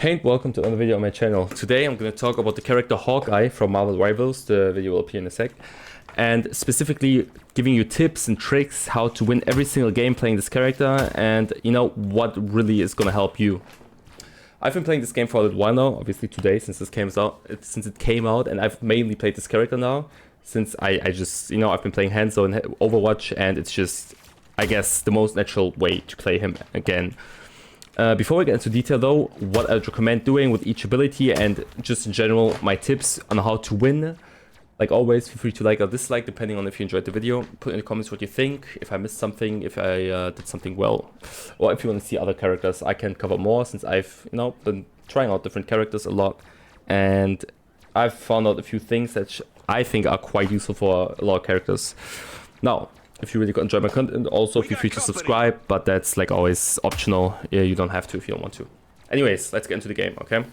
Hey and welcome to another video on my channel. Today I'm going to talk about the character Hawkeye from Marvel Rivals. The video will appear in a sec. And specifically giving you tips and tricks how to win every single game playing this character and what really is going to help you. I've been playing this game for a little while now, obviously today since it came out, and I've mainly played this character now since I just I've been playing Hanzo and Overwatch, and it's just, I guess, the most natural way to play him again. Before we get into detail though, what I'd recommend doing with each ability and just in general my tips on how to win. Like always, feel free to like or dislike depending on if you enjoyed the video. Put in the comments what you think, if I missed something, if I did something well. Or if you want to see other characters, I can cover more since I've been trying out different characters a lot. And I've found out a few things that I think are quite useful for a lot of characters. Now, if you really enjoy my content, also feel free to subscribe, but that's like always optional. Yeah, you don't have to if you don't want to. Anyways, let's get into the game, okay?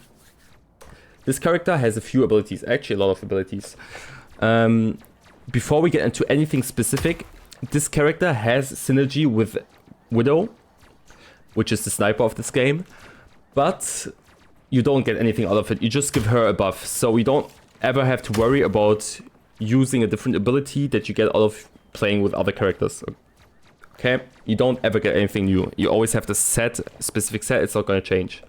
This character has a few abilities, actually a lot of abilities. Before we get into anything specific, this character has synergy with Widow, which is the sniper of this game, but you don't get anything out of it. You just give her a buff, so you don't ever have to worry about using a different ability that you get out of playing with other characters. Okay, you don't ever get anything new. You always have the specific set. It's not going to change.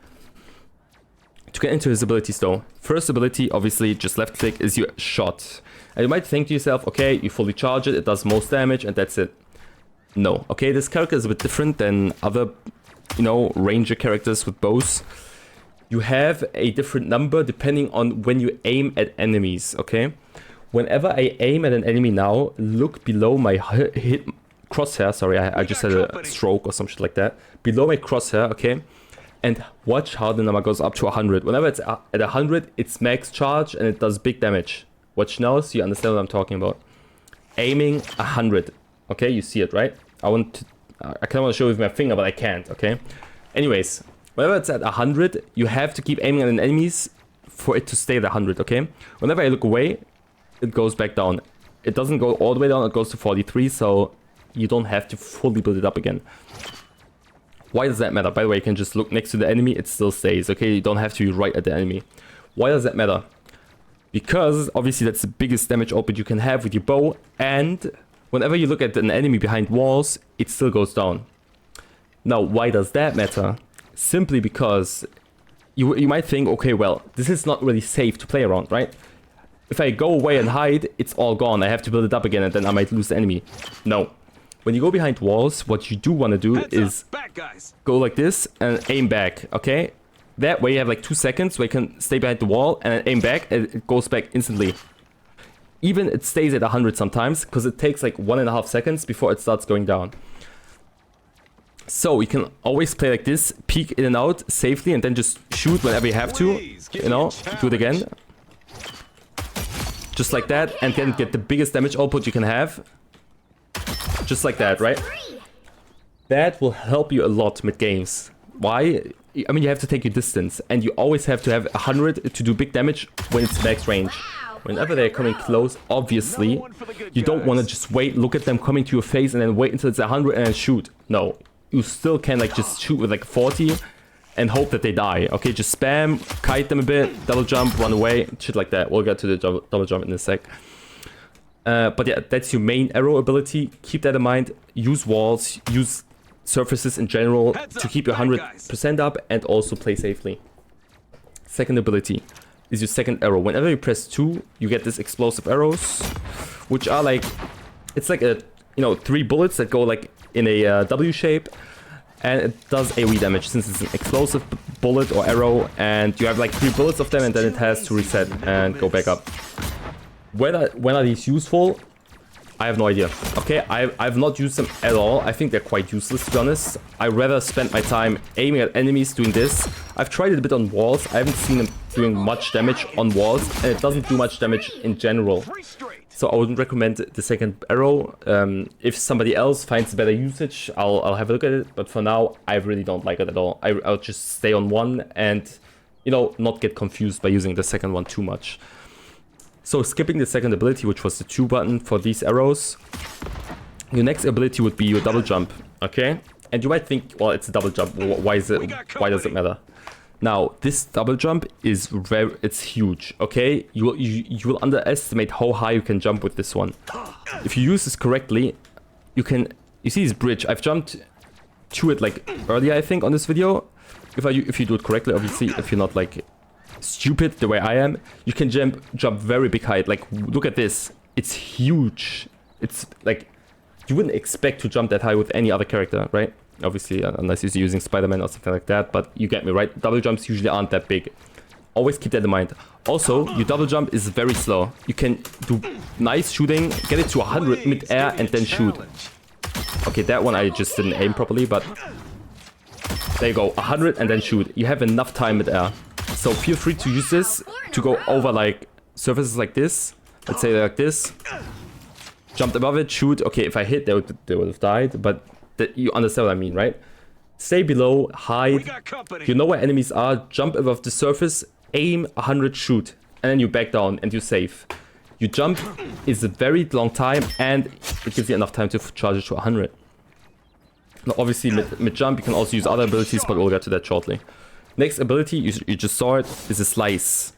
To get into his abilities though, first ability, obviously just left click, is your shot. And you might think to yourself, okay, you fully charge it, it does most damage, and that's it. No. Okay, this character is a bit different than other ranger characters with bows. You have a different number depending on when you aim at enemies. Okay, whenever I aim at an enemy now, look below my hit crosshair. Sorry, I just had a stroke or some shit like that. Below my crosshair, okay? And watch how the number goes up to 100. Whenever it's at 100, it's max charge and it does big damage. Watch now so you understand what I'm talking about. Aiming 100. Okay, you see it, right? I kind of want to show you with my finger, but I can't, okay? Anyways, whenever it's at 100, you have to keep aiming at an enemies for it to stay at 100, okay? Whenever I look away, it goes back down. It doesn't go all the way down, it goes to 43, so you don't have to fully build it up again. Why does that matter? By the way, you can just look next to the enemy, it still stays, okay? You don't have to be right at the enemy. Why does that matter? Because obviously that's the biggest damage output you can have with your bow, and whenever you look at an enemy behind walls, it still goes down. Now, why does that matter? Simply because you might think, okay, well, this is not really safe to play around, right? If I go away and hide, it's all gone. I have to build it up again and then I might lose the enemy. No. When you go behind walls, what you do want to do is go like this and aim back, okay? That way you have like 2 seconds where you can stay behind the wall and then aim back and it goes back instantly. Even it stays at 100 sometimes because it takes like 1.5 seconds before it starts going down. So you can always play like this, peek in and out safely and then just shoot whenever you have to, do it again. Just like that, and then get the biggest damage output you can have. Just like that, right? That will help you a lot mid games. Why? I mean, you have to take your distance, and you always have to have 100 to do big damage when it's max range. Whenever they're coming close, obviously, you don't want to just wait, look at them coming to your face, and then wait until it's 100 and then shoot. No, you still can like just shoot with like 40 and hope that they die. Okay, just spam, kite them a bit, double jump, run away, shit like that. We'll get to the double jump in a sec. But yeah, that's your main arrow ability. Keep that in mind. Use walls, use surfaces in general to keep your 100% up and also play safely. Second ability is your second arrow. Whenever you press 2, you get this explosive arrows, which are like, it's like a 3 bullets that go like in a W shape. And it does AoE damage since it's an explosive bullet or arrow, and you have like 3 bullets of them and then it has to reset and go back up. When are these useful? I have no idea. Okay, I've not used them at all. I think they're quite useless, to be honest. I rather spend my time aiming at enemies doing this. I've tried it a bit on walls. I haven't seen them doing much damage on walls, and it doesn't do much damage in general. So I wouldn't recommend the second arrow. If somebody else finds better usage, I'll have a look at it. But for now, I really don't like it at all. I'll just stay on one and, not get confused by using the second one too much. So skipping the second ability, which was the 2 button for these arrows, your next ability would be your double jump, okay? And you might think, well, it's a double jump. Why does it matter? Now, this double jump is it's huge, okay? You will underestimate how high you can jump with this one. If you use this correctly, you see this bridge. I've jumped to it like earlier, I think, on this video. If you do it correctly, obviously, if you're not like stupid the way I am, you can jump very big height. Like, look at this. It's huge. It's like, you wouldn't expect to jump that high with any other character, right? Obviously, unless you're using Spider-Man or something like that, but you get me, right? Double jumps usually aren't that big. Always keep that in mind. Also, your double jump is very slow. You can do nice shooting, get it to 100 mid-air, and then shoot. Okay, that one I just didn't aim properly, but there you go, 100 and then shoot. You have enough time mid-air. So feel free to use this to go over like surfaces like this. Let's say like this. Jumped above it, shoot. Okay, if I hit, they would have died, but you understand what I mean, right? Stay below, hide. You know where enemies are, jump above the surface, aim 100, shoot. And then you back down and you save. You jump is a very long time and it gives you enough time to charge it to 100. Now obviously mid-jump you can also use other abilities, but we'll get to that shortly. Next ability, you just saw it, is a slice.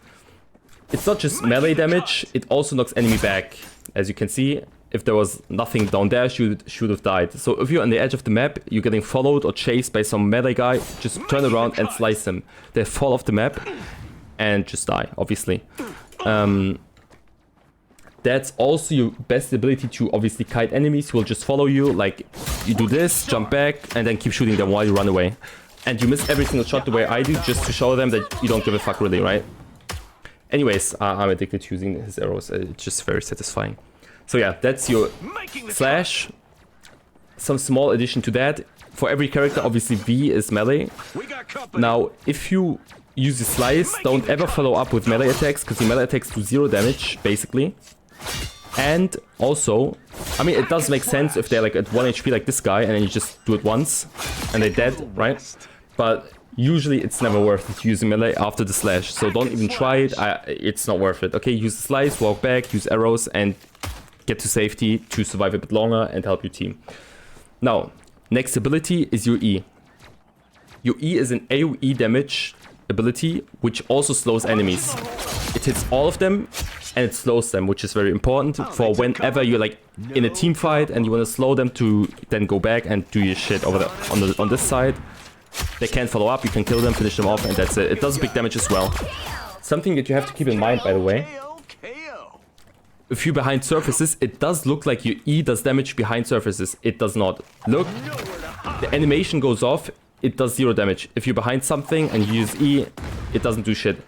It's not just melee damage, it also knocks enemy back. As you can see, if there was nothing down there, she would have died. So if you're on the edge of the map, you're getting followed or chased by some melee guy, just turn around and slice him. They fall off the map and just die, obviously. That's also your best ability to obviously kite enemies who will just follow you. Like, you do this, jump back, and then keep shooting them while you run away. And you miss every single shot the way I do, just to show them that you don't give a fuck really, right? Anyways, I'm addicted to using his arrows. It's just very satisfying. So yeah, that's your slash. Some small addition to that. For every character, obviously V is melee. Now, if you use the slice, don't ever follow up with melee attacks, because the melee attacks do 0 damage, basically. And also, I mean, it does make sense if they're like at 1 HP like this guy, and then you just do it once, and they're dead, right? But usually it's never worth it using melee after the slash, so don't even try it. It's not worth it. Okay, use the slice, walk back, use arrows, and get to safety to survive a bit longer and help your team. Now, next ability is your E. Your E is an AoE damage ability, which also slows enemies. It hits all of them, and it slows them, which is very important for whenever you're like in a team fight and you want to slow them to then go back and do your shit over on this side. They can't follow up, you can kill them, finish them off, and that's it. It does big damage as well. Something that you have to keep in mind, by the way. If you're behind surfaces, it does look like your E does damage behind surfaces. It does not. Look, the animation goes off, it does 0 damage. If you're behind something and you use E, it doesn't do shit.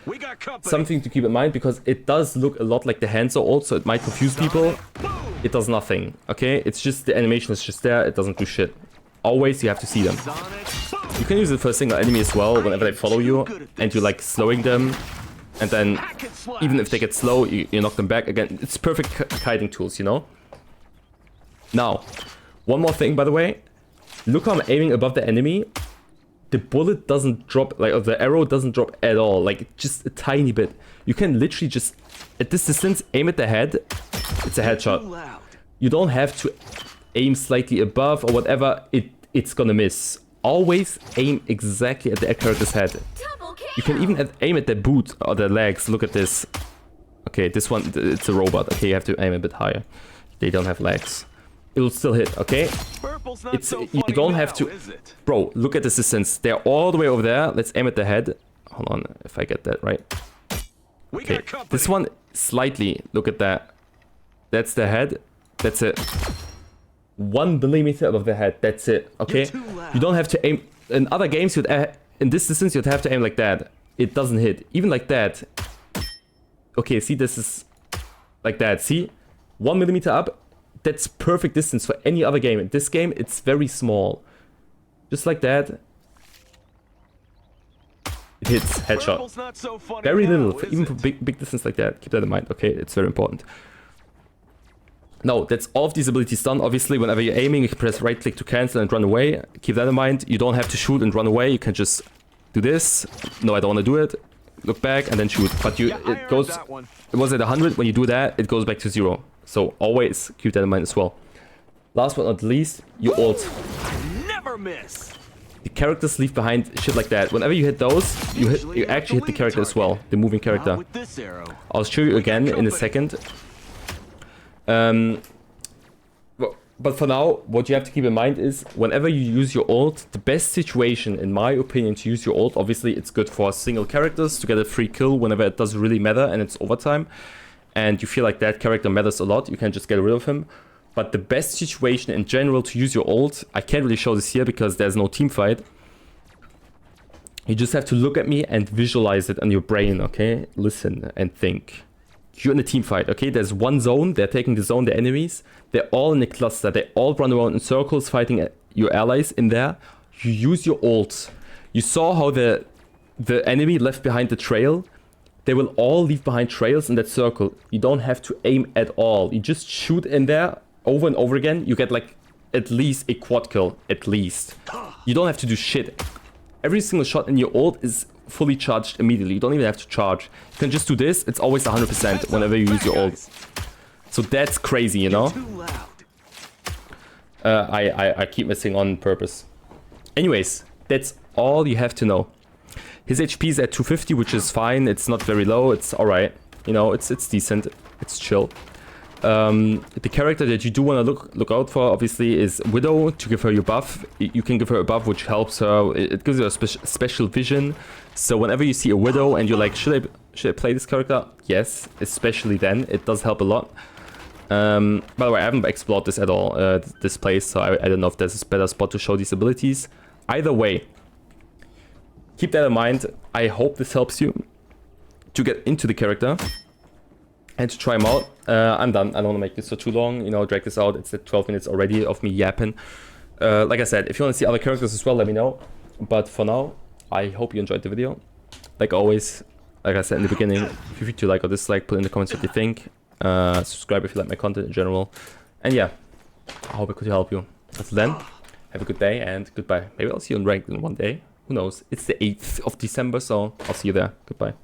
Something to keep in mind, because it does look a lot like the hands are old, so it might confuse people. It does nothing, okay? It's just the animation is just there, it doesn't do shit. Always you have to see them. You can use it for a single enemy as well, whenever they follow you, and you're like slowing them. And then, even if they get slow, you knock them back again. It's perfect kiting tools, you know? Now, one more thing, by the way. Look how I'm aiming above the enemy. The bullet doesn't drop, like, or the arrow doesn't drop at all. Like, just a tiny bit. You can literally just, at this distance, aim at the head. It's a headshot. You don't have to aim slightly above or whatever. It's gonna miss. Always aim exactly at the character's head. You can even aim at the boot or the legs. Look at this. Okay, this one, it's a robot. Okay, you have to aim a bit higher. They don't have legs. It will still hit, okay? You don't have to... Bro, look at this distance. They're all the way over there. Let's aim at the head. Hold on, if I get that right. Okay, this one, slightly. Look at that. That's the head. That's it. 1 millimeter above the head. That's it, okay? You don't have to aim... In other games, in this distance, you'd have to aim like that. It doesn't hit. Even like that. Okay, see, this is like that. See? 1 millimeter up. That's perfect distance for any other game. In this game, it's very small. Just like that. It hits. Headshot. Very little. Even for big distance like that. Keep that in mind. Okay, it's very important. Now, that's all of these abilities done. Obviously, whenever you're aiming, you can press right click to cancel and run away. Keep that in mind. You don't have to shoot and run away. You can just do this. No, I don't want to do it. Look back and then shoot. But it goes... It was at 100. When you do that, it goes back to 0. So always keep that in mind as well. Last but not least, your ult. Never miss. the characters leave behind shit like that. Whenever you hit those, you actually hit the character as well, the moving character. I'll show you again in a second. But for now, what you have to keep in mind is whenever you use your ult, the best situation, in my opinion, to use your ult, obviously it's good for single characters to get a free kill whenever it doesn't really matter and it's overtime. And you feel like that character matters a lot, you can just get rid of him. But the best situation in general to use your ult, I can't really show this here because there's no team fight. You just have to look at me and visualize it on your brain, okay? Listen and think. You're in a team fight, okay? There's one zone, they're taking the zone, the enemies. They're all in a cluster, they all run around in circles fighting your allies in there. You use your ult. You saw how the enemy left behind the trail. They will all leave behind trails in that circle. You don't have to aim at all. You just shoot in there over and over again. You get like at least a quad kill, at least. You don't have to do shit. Every single shot in your ult is fully charged immediately. You don't even have to charge. You can just do this. It's always 100% whenever you use your ult. So that's crazy, you know? I keep missing on purpose. Anyways, that's all you have to know. His HP is at 250, which is fine. It's not very low. It's alright. You know, it's decent. It's chill. The character that you do want to look out for, obviously, is Widow, to give her your buff. You can give her a buff which helps her. It gives her a special vision. So whenever you see a Widow and you're like, should I play this character? Yes, especially then. It does help a lot. By the way, I haven't explored this at all, this place, so I don't know if there's a better spot to show these abilities. Either way, keep that in mind. I hope this helps you to get into the character and to try him out. I'm done. I don't want to make this for too long, you know, drag this out. It's at 12 minutes already of me yapping. Like I said, if you want to see other characters as well, let me know. But for now, I hope you enjoyed the video. Like always, like I said in the beginning, feel free to like or dislike, put in the comments what you think. Subscribe if you like my content in general. And yeah, I hope I could help you. Until then, have a good day and goodbye. Maybe I'll see you on ranked in one day. Who knows? It's the 8th of December, so I'll see you there. Goodbye.